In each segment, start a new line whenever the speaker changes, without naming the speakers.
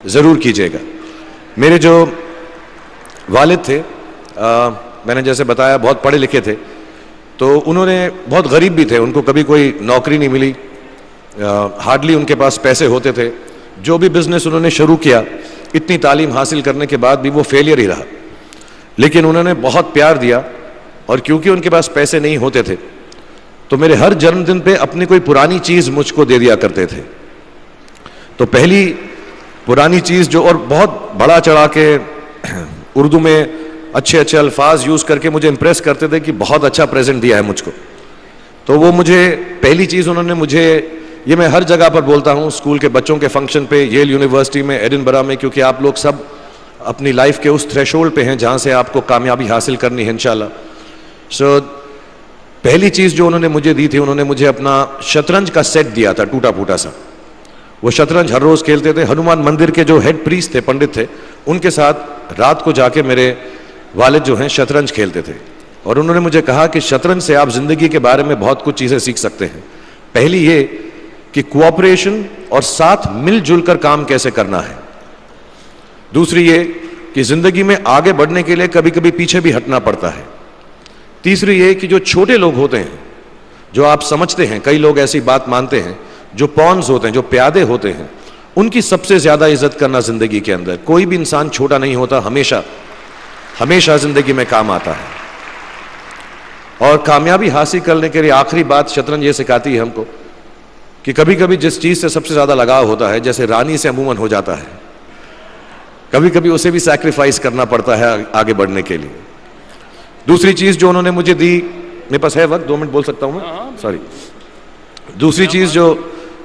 ज़रूर कीजिएगा। मेरे जो वालिद थे, मैंने जैसे बताया बहुत पढ़े लिखे थे, तो उन्होंने बहुत गरीब भी थे, उनको कभी कोई नौकरी नहीं मिली, हार्डली उनके पास पैसे होते थे। जो भी बिजनेस उन्होंने शुरू किया, इतनी तालीम हासिल करने के बाद भी वो फेलियर ही रहा। लेकिन उन्होंने बहुत प्यार दिया, और क्योंकि उनके पास पैसे नहीं होते थे तो मेरे हर जन्मदिन पे अपनी कोई पुरानी चीज़ मुझको दे दिया करते थे। तो पहली पुरानी चीज़ जो, और बहुत बड़ा चढ़ा के उर्दू में अच्छे अच्छे अल्फाज यूज़ करके मुझे इंप्रेस करते थे कि बहुत अच्छा प्रेजेंट दिया है मुझको। तो वो मुझे पहली चीज़ उन्होंने मुझे, ये मैं हर जगह पर बोलता हूँ, स्कूल के बच्चों के फंक्शन पे, येल यूनिवर्सिटी में, एडिनबरा में, क्योंकि आप लोग सब अपनी लाइफ के उस थ्रेशोल्ड पे हैं जहाँ से आपको कामयाबी हासिल करनी है इंशाल्लाह। सो पहली चीज़ जो उन्होंने मुझे दी थी, उन्होंने मुझे अपना शतरंज का सेट दिया था, टूटा फूटा सा। वो शतरंज हर रोज़ खेलते थे। हनुमान मंदिर के जो हेड प्रीस्ट थे, पंडित थे, उनके साथ रात को जाके मेरे वालिद जो हैं शतरंज खेलते थे। और उन्होंने मुझे कहा कि शतरंज से आप ज़िंदगी के बारे में बहुत कुछ चीज़ें सीख सकते हैं। पहली ये कि कोऑपरेशन और साथ मिलजुल कर काम कैसे करना है। दूसरी ये कि ज़िंदगी में आगे बढ़ने के लिए कभी कभी पीछे भी हटना पड़ता है। तीसरी ये कि जो छोटे लोग होते हैं, जो आप समझते हैं, कई लोग ऐसी बात मानते हैं, जो पॉन्स होते हैं, जो प्यादे होते हैं, उनकी सबसे ज़्यादा इज्जत करना ज़िंदगी के अंदर। कोई भी इंसान छोटा नहीं होता, हमेशा हमेशा ज़िंदगी में काम आता है। और कामयाबी हासिल करने के लिए आखिरी बात शतरंज ये सिखाती है हमको कि कभी कभी जिस चीज़ से सबसे ज़्यादा लगाव होता है, जैसे रानी से अमूमन हो जाता है, कभी कभी उसे भी सैक्रिफाइस करना पड़ता है आगे बढ़ने के लिए। दूसरी चीज़ जो उन्होंने मुझे दी, मेरे पास है वक्त, 2 मिनट बोल सकता हूँ मैं, सॉरी। दूसरी चीज़ जो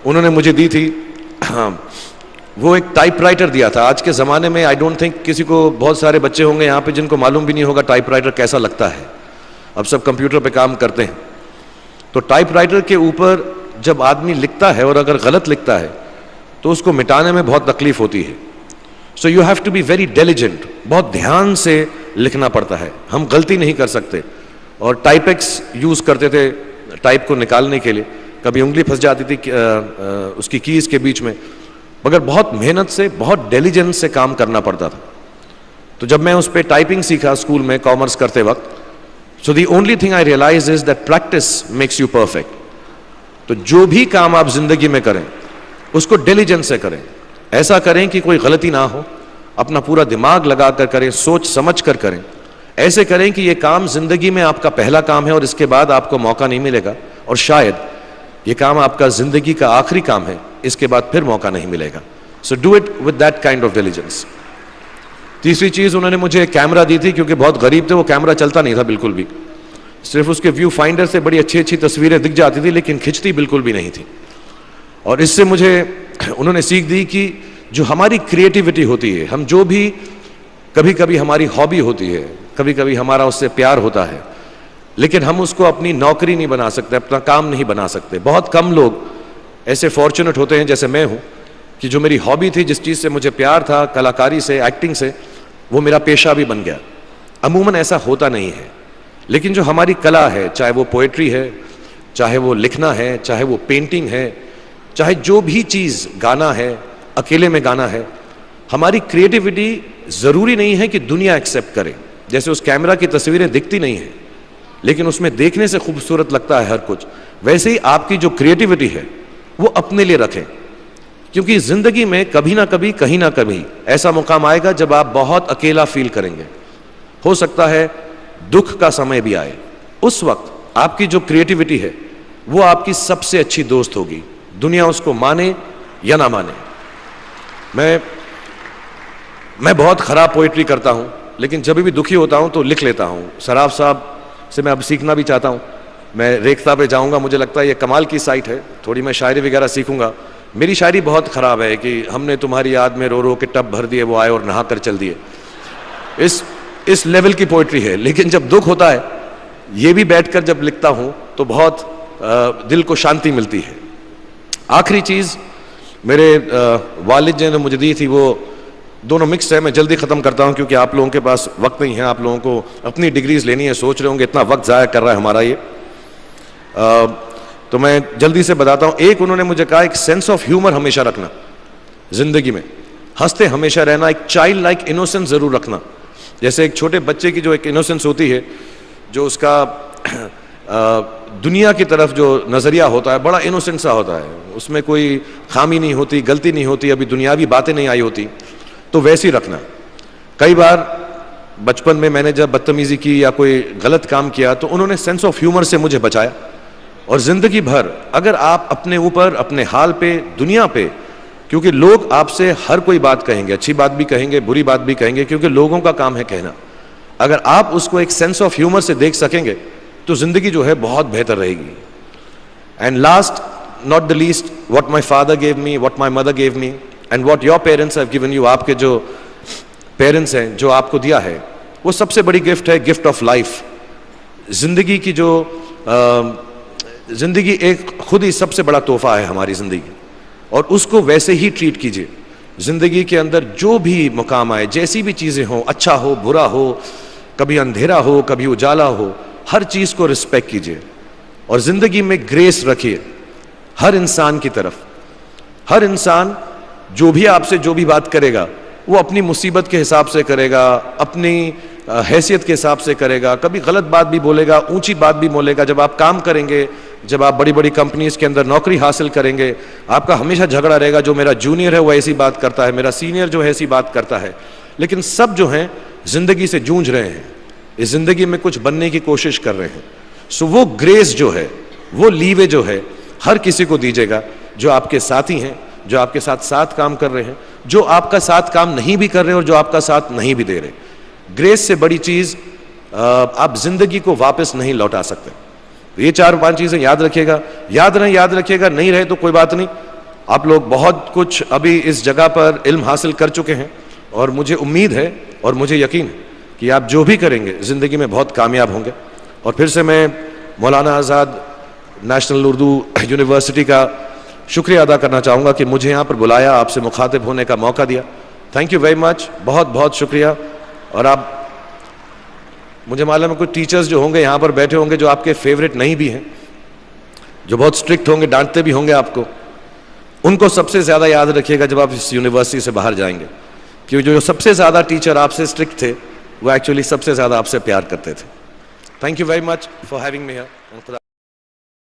उन्होंने मुझे दी थी, वो एक टाइपराइटर दिया था। आज के ज़माने में आई डोंट थिंक किसी को, बहुत सारे बच्चे होंगे यहाँ पे जिनको मालूम भी नहीं होगा टाइपराइटर कैसा लगता है। अब सब कंप्यूटर पे काम करते हैं। तो टाइपराइटर के ऊपर जब आदमी लिखता है और अगर गलत लिखता है तो उसको मिटाने में बहुत तकलीफ होती है। So you have to be very diligent, बहुत ध्यान से लिखना पड़ता है, हम गलती नहीं कर सकते। और टाइपेक्स यूज़ करते थे टाइप को निकालने के लिए, कभी उंगली फंस जाती थी उसकी कीज़ के बीच में, मगर बहुत मेहनत से, बहुत डिलिजेंस से काम करना पड़ता था। तो जब मैं उस पर टाइपिंग सीखा स्कूल में कॉमर्स करते वक्त, so the only thing I realize is that practice makes you perfect. तो जो भी काम आप जिंदगी में करें उसको डिलिजेंस से करें, ऐसा करें कि कोई गलती ना हो, अपना पूरा दिमाग लगा कर करें, सोच समझ कर करें। ऐसे करें कि ये काम जिंदगी में आपका पहला काम है और इसके बाद आपको मौका नहीं मिलेगा, और शायद ये काम आपका जिंदगी का आखिरी काम है, इसके बाद फिर मौका नहीं मिलेगा। So do it with that kind of diligence. तीसरी चीज उन्होंने मुझे कैमरा दी थी, क्योंकि बहुत गरीब थे, वो कैमरा चलता नहीं था बिल्कुल भी, सिर्फ उसके व्यू फाइंडर से बड़ी अच्छी अच्छी तस्वीरें दिख जाती थी, लेकिन खिंचती बिल्कुल भी नहीं थी। और इससे मुझे उन्होंने सीख दी कि जो हमारी क्रिएटिविटी होती है, हम जो भी, कभी कभी हमारी हॉबी होती है, कभी कभी हमारा उससे प्यार होता है, लेकिन हम उसको अपनी नौकरी नहीं बना सकते, अपना काम नहीं बना सकते। बहुत कम लोग ऐसे फॉर्चुनेट होते हैं जैसे मैं हूँ कि जो मेरी हॉबी थी, जिस चीज़ से मुझे प्यार था, कलाकारी से, एक्टिंग से, वो मेरा पेशा भी बन गया। अमूमन ऐसा होता नहीं है, लेकिन जो हमारी कला है, चाहे वो पोएट्री है, चाहे वो लिखना है, चाहे वो पेंटिंग है, चाहे जो भी चीज़, गाना है, अकेले में गाना है, हमारी क्रिएटिविटी ज़रूरी नहीं है कि दुनिया एक्सेप्ट करे। जैसे उस कैमरा की तस्वीरें दिखती नहीं हैं, लेकिन उसमें देखने से खूबसूरत लगता है हर कुछ, वैसे ही आपकी जो क्रिएटिविटी है वो अपने लिए रखें, क्योंकि ज़िंदगी में कभी ना कभी, कहीं ना कभी ऐसा मुकाम आएगा जब आप बहुत अकेला फील करेंगे। हो सकता है दुख का समय भी आए, उस वक्त आपकी जो क्रिएटिविटी है वो आपकी सबसे अच्छी दोस्त होगी, दुनिया उसको माने या ना माने। मैं बहुत ख़राब पोइट्री करता हूँ, लेकिन जब भी दुखी होता हूँ तो लिख लेता हूँ। सराफ साहब से मैं अब सीखना भी चाहता हूँ, मैं रेखता पे जाऊँगा, मुझे लगता है ये कमाल की साइट है, थोड़ी मैं शायरी वगैरह सीखूँगा। मेरी शायरी बहुत ख़राब है कि हमने तुम्हारी याद में रो रो के टब भर दिए, वो आए और नहा कर चल दिए, इस लेवल की पोइट्री है। लेकिन जब दुख होता है, ये भी बैठकर जब लिखता हूँ तो बहुत दिल को शांति मिलती है। आखिरी चीज़ मेरे वालिद जी ने मुझे दी थी, वो दोनों मिक्स है, मैं जल्दी ख़त्म करता हूँ क्योंकि आप लोगों के पास वक्त नहीं है, आप लोगों को अपनी डिग्रीज लेनी है, सोच रहे होंगे इतना वक्त ज़ाया कर रहा है हमारा ये। तो मैं जल्दी से बताता हूँ। एक, उन्होंने मुझे कहा एक सेंस ऑफ ह्यूमर हमेशा रखना ज़िंदगी में। हंसते हमेशा रहना, एक चाइल्ड लाइक इनोसेंस जरूर रखना। जैसे एक छोटे बच्चे की जो एक इनोसेंस होती है, जो उसका दुनिया की तरफ जो नजरिया होता है बड़ा इनोसेंट सा होता है, उसमें कोई खामी नहीं होती, गलती नहीं होती, अभी दुनियावी बातें नहीं आई होती, तो वैसे ही रखना। कई बार बचपन में मैंने जब बदतमीजी की या कोई गलत काम किया तो उन्होंने सेंस ऑफ ह्यूमर से मुझे बचाया। और जिंदगी भर अगर आप अपने ऊपर, अपने हाल पे, दुनिया पे, क्योंकि लोग आपसे हर कोई बात कहेंगे, अच्छी बात भी कहेंगे, बुरी बात भी कहेंगे, क्योंकि लोगों का काम है कहना। अगर आप उसको एक सेंस ऑफ ह्यूमर से देख सकेंगे तो जिंदगी जो है बहुत बेहतर रहेगी। And last not the least, what my father gave me, what my mother gave me and what your parents have given you, आपके जो पेरेंट्स हैं जो आपको दिया है, वो सबसे बड़ी गिफ्ट है, गिफ्ट ऑफ लाइफ। जिंदगी की जो जिंदगी एक खुद ही सबसे बड़ा तोहफा है हमारी जिंदगी, और उसको वैसे ही ट्रीट कीजिए। जिंदगी के अंदर जो भी मुकाम आए, जैसी भी चीजें हों, अच्छा हो बुरा हो, कभी अंधेरा हो कभी उजाला हो, हर चीज को रिस्पेक्ट कीजिए और जिंदगी में ग्रेस रखिए हर इंसान की तरफ। हर इंसान जो भी आपसे जो भी बात करेगा वो अपनी मुसीबत के हिसाब से करेगा, अपनी हैसियत के हिसाब से करेगा, कभी गलत बात भी बोलेगा, ऊंची बात भी बोलेगा। जब आप काम करेंगे, जब आप बड़ी बड़ी कंपनीज के अंदर नौकरी हासिल करेंगे, आपका हमेशा झगड़ा रहेगा, जो मेरा जूनियर है वो ऐसी बात करता है, मेरा सीनियर जो है ऐसी बात करता है। लेकिन सब जो हैं जिंदगी से जूझ रहे हैं, इस जिंदगी में कुछ बनने की कोशिश कर रहे हैं। सो वो ग्रेस जो है, वो लीवे जो है, हर किसी को दीजिएगा जो आपके साथी हैं, जो आपके साथ साथ काम कर रहे हैं, जो आपका साथ काम नहीं भी कर रहे और जो आपका साथ नहीं भी दे रहे। ग्रेस से बड़ी चीज आप जिंदगी को वापस नहीं लौटा सकते। ये 4-5 चीजें याद रखिएगा। याद रखिएगा, नहीं रहे तो कोई बात नहीं। आप लोग बहुत कुछ अभी इस जगह पर इल्म हासिल कर चुके हैं और मुझे उम्मीद है और मुझे यकीन है कि आप जो भी करेंगे जिंदगी में बहुत कामयाब होंगे। और फिर से मैं मौलाना आज़ाद नेशनल उर्दू यूनिवर्सिटी का शुक्रिया अदा करना चाहूँगा कि मुझे यहाँ पर बुलाया, आपसे मुखातिब होने का मौका दिया। थैंक यू वेरी मच, बहुत बहुत शुक्रिया। और आप, मुझे मालूम है कुछ टीचर्स जो होंगे यहाँ पर बैठे होंगे जो आपके फेवरेट नहीं भी हैं, जो बहुत स्ट्रिक्ट होंगे, डांटते भी होंगे आपको, उनको सबसे ज़्यादा याद रखिएगा जब आप इस यूनिवर्सिटी से बाहर जाएंगे, क्योंकि जो सबसे ज़्यादा टीचर आपसे स्ट्रिक्ट थे वो एक्चुअली सबसे ज़्यादा आपसे प्यार करते थे। Thank you very much for having me here.